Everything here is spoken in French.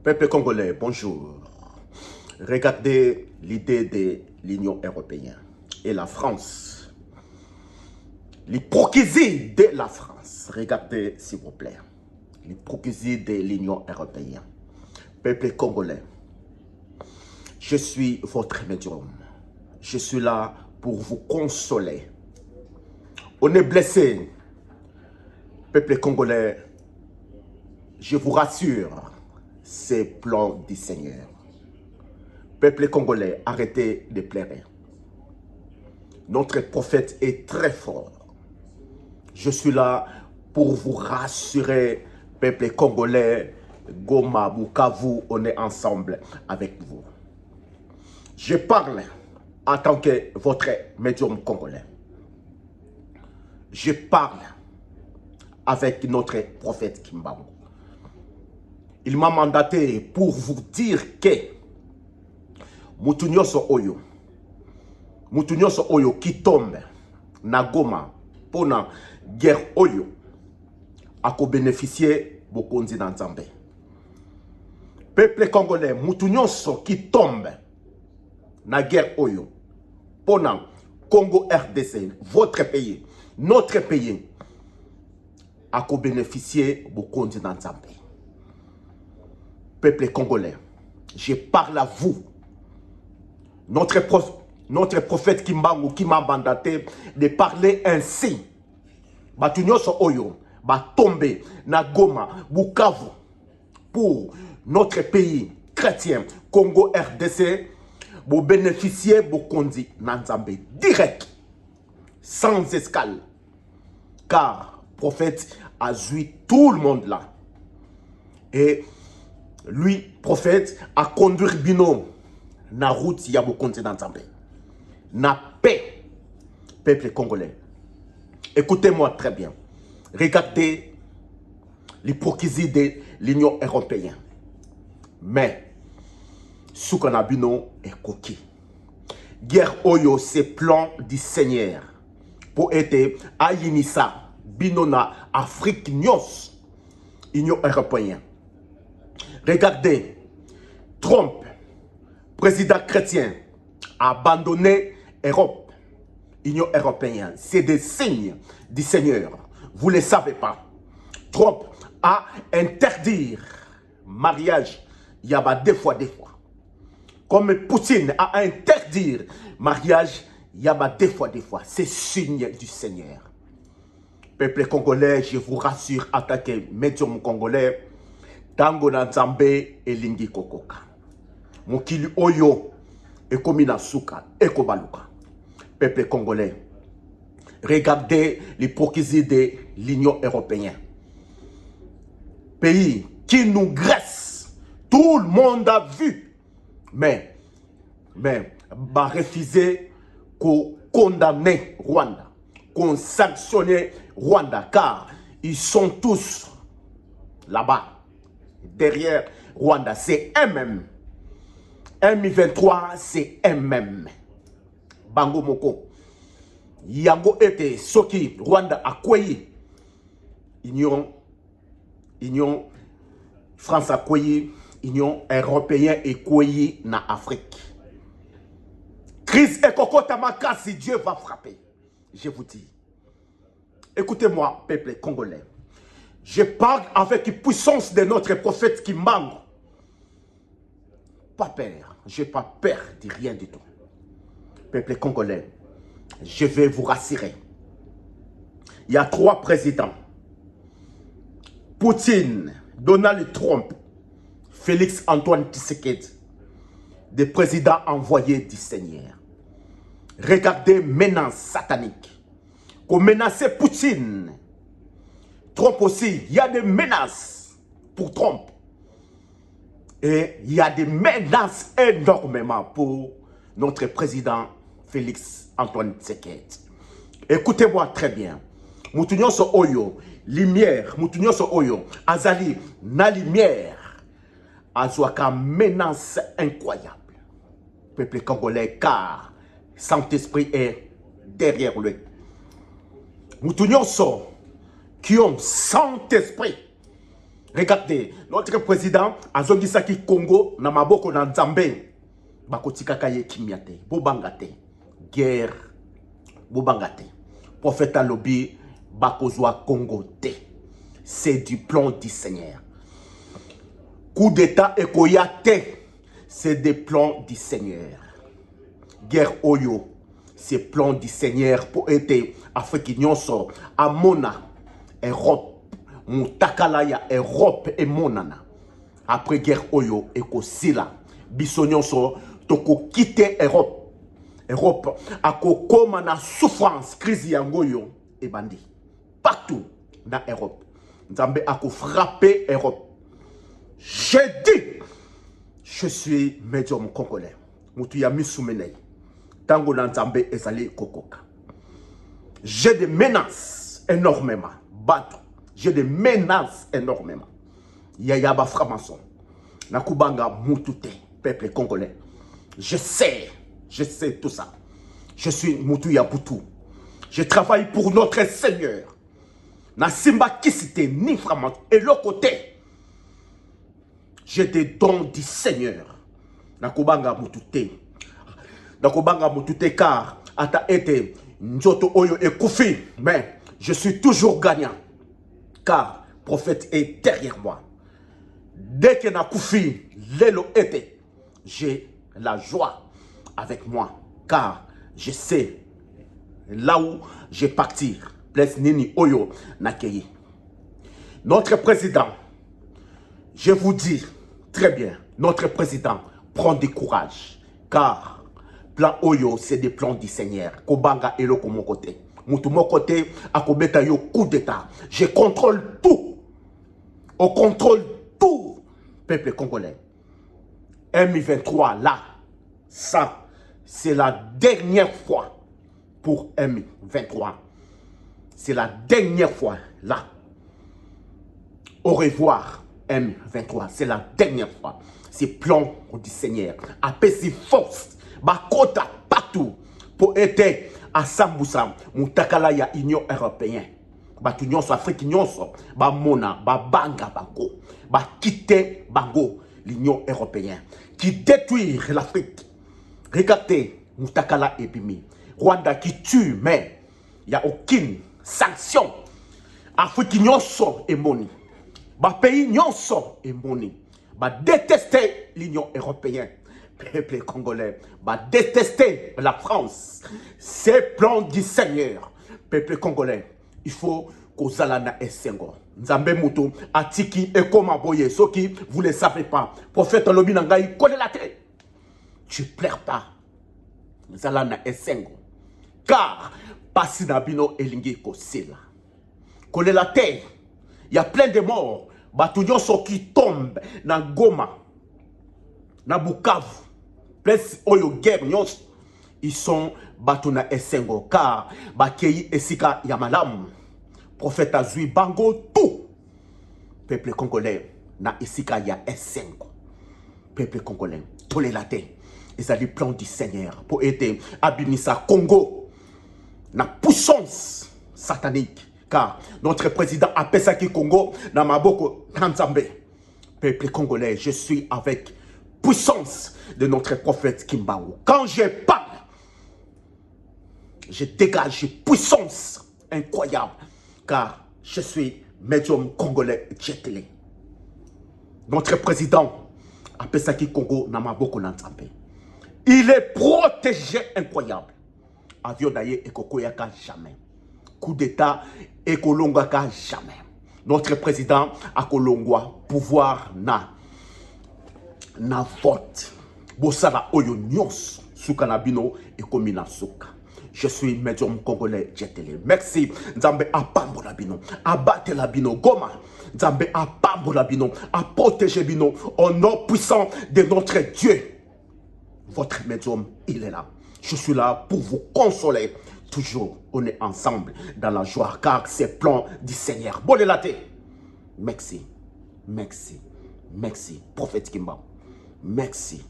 Peuple congolais, bonjour. Regardez l'idée de l'Union européenne et la France. L'hypocrisie de la France. Regardez, s'il vous plaît. L'hypocrisie de l'Union européenne. Peuple congolais, je suis votre médium. Je suis là pour vous consoler. On est blessé. Peuple congolais, je vous rassure, c'est plan du Seigneur. Peuple congolais, arrêtez de pleurer. Notre prophète est très fort. Je suis là pour vous rassurer, peuple congolais, Goma, Bukavu, on est ensemble avec vous. Je parle en tant que votre médium congolais. Je parle avec notre prophète Kimbangu. Il m'a mandaté pour vous dire que Mutunyoso Oyo qui tombe na Goma pour la guerre Oyo a bénéficié Bokonzi na Nzambe. Peuple congolais, Mutunyoso qui tombe na guerre Oyo pour la Congo RDC, votre pays, notre pays a bénéficié Bokonzi na Nzambe. Peuple congolais, je parle à vous. Notre prophète Kimbangu qui m'a mandaté de parler ainsi. Batunyoso Oyo, ba tombe na Goma, Bukavu, pour notre pays chrétien, Congo RDC, pour bénéficier Bokonzi na Nzambe direct, sans escale. Car le prophète a joué tout le monde là. Et lui, prophète, a conduit Bino na route ya Bokonzi na Nzambe. Na paix, peuple congolais. Écoutez-moi très bien. Regardez l'hypocrisie de l'Union européenne. Mais, ce qu'on a Bino est coquille. Guerre Oyo, c'est plan du Seigneur. Pour être à Yinissa, Bino na Afrique Nyos, Union européenne. Regardez, Trump, président chrétien, a abandonné l'Europe, l'Union européenne. C'est des signes du Seigneur. Vous ne le savez pas. Trump a interdit mariage, il y a des fois. Comme Poutine a interdit mariage, il y a des fois. C'est signe du Seigneur. Peuple congolais, je vous rassure, attaquez médium congolais. Tango na Nzambe elingi kokoka. Mokili oyo ekomina suka ekobaluka. Peuple congolais, regardez l'hypocrisie de l'Union européenne. Pays qui nous graisse. Tout le monde a vu. Mais va refuser qu'on condamne Rwanda, qu'on sanctionne Rwanda, car ils sont tous là-bas. Derrière Rwanda, c'est M. 23, c'est M. Bango Moko. Yango ete soki Rwanda a kweyi. Union France a kweyi. Union européenne et kweyi na Afrique. Crise et kokota makasi, Dieu va frapper. Je vous dis. Écoutez-moi, peuple congolais. Je parle avec la puissance de notre prophète Kimbangu. Pas peur. Je n'ai pas peur de rien du tout. Peuple congolais, je vais vous rassurer. Il y a 3 présidents. Poutine, Donald Trump, Félix Antoine Tshisekedi. Des présidents envoyés du Seigneur. Regardez menaces sataniques. Qu'on menaçait Poutine. Trump aussi, il y a des menaces pour Trump. Et il y a des menaces énormément pour notre président Félix Antoine Tshisekedi. Écoutez-moi très bien. Mutunyoso Oyo, lumière, Mutunyoso Oyo, Azali, na lumière. Azwaka menace incroyable. Peuple congolais, car Saint-Esprit est derrière lui. Mutunyoso qui ont Saint-Esprit Regardez, notre président azongisaki Congo na maboko na Nzambe. Bakotika kaye kimiate, bobangate, guerre, bobangate. Prophète Alobi, bakozwa Congo te. C'est du plan du Seigneur. Coup d'état et koyate, c'est des plans du Seigneur. Guerre Oyo, c'est plan du Seigneur pour aider Afrique nyonso, Amona, Europe, Mutakalaya, Europe et Monana. Après guerre Oyo et Kosila, biso nyonso, toko quitter Europe. Europe, ako koma na souffrance, crise yangoyo et bandi. Partout dans Europe. Nzambe ako frappé Europe. J'ai dit, je suis médium congolais. Mutuya misumenei. Tango na Nzambe ezali kokoka. J'ai des menaces énormément. Bato. J'ai des menaces énormément. Yaya ba franc-maçon. Nakubanga mutute, peuple congolais. Je sais tout ça. Je suis Mutuya Boutou. Je travaille pour notre Seigneur. Na simba kisite ni franc-maçon. Et l'autre côté, j'ai des dons du Seigneur. Nakubanga mutute. Nakubanga mutute car ata ete nzoto oyo ekufi. Mais je suis toujours gagnant. Car prophète est derrière moi. Dès que nakufi lelo ete, j'ai la joie avec moi. Car je sais là où je partir. Place nini oyo nakei. Notre président, je vous dis très bien, notre président prend du courage. Car plan Oyo, c'est des plans du Seigneur. Kobanga elo ko mon côté. Mutu mon côté, akobeta yo coup d'état. Je contrôle tout. On contrôle tout, peuple congolais. M23, là, ça, c'est la dernière fois pour M23. C'est la dernière fois, là. Au revoir, M23. C'est la dernière fois. C'est plan du Seigneur. Apesi force. Bakota partout. Pour aider à Samboussa. Moutakala ya Union Européenne. Batu nyonso Afrique nyonso. Ba mona. Ba banga bango. Ba quitter bango. L'Union Européenne. Qui détruit l'Afrique. Regardez. Moutakala epimi. Rwanda qui tue. Mais il n'y a aucune sanction. Afrique nyonso et moni. Ba pays nyonso et moni. Ba détester l'Union Européenne. Peuple congolais. Ba détester la France. C'est plan du Seigneur. Peuple congolais. Il faut qu'Ozalana Essengo. Nzambe Moutou, Atiki et Koma Boye. Ceux qui vous ne le savez pas. Prophète Lobinangaï, connaît la tête. Tu pleures pas. Zalana Essengo. Car, Pasinabino Elingi Kosila. Connaît la terre. Il y a plein de morts. Batounion sont qui tombent dans Goma, dans Bukavu, place Oyo guerre, ils sont Batuna Essengo, car Bakei Esika Yamalam, prophète Azui Bango, tout. Peuple congolais, na Esika ya Essengo. Peuple congolais, tous les latins, ils ont le plan du Seigneur pour aider Abimisa Congo, na puissance satanique. Car notre président a Pesaki Congo, dans Maboko, Nzambe. Peuple congolais, je suis avec puissance de notre prophète Kimbaou. Quand je parle, je dégage puissance incroyable. Car je suis médium congolais Djetelé. Notre président a Pesaki Congo, dans Maboko, Nzambe. Il est protégé incroyable. Avion d'ailleurs et Kokoyaka jamais. Coup d'état et Kolongaka jamais. Notre président a Kolongwa pouvoir na vote. Bosala oyo nyos sukanabino et komina suka. Je suis médium congolais Djetelé. Merci. Nzambe apambo labino, abattre labino Goma. Nzambe apambo labino, a protéger bino au nom puissant de notre Dieu. Votre médium, il est là. Je suis là pour vous consoler. Toujours, on est ensemble dans la joie, car c'est plan du Seigneur. Bolé la tête. Merci, merci, merci, prophète Kimba. Merci.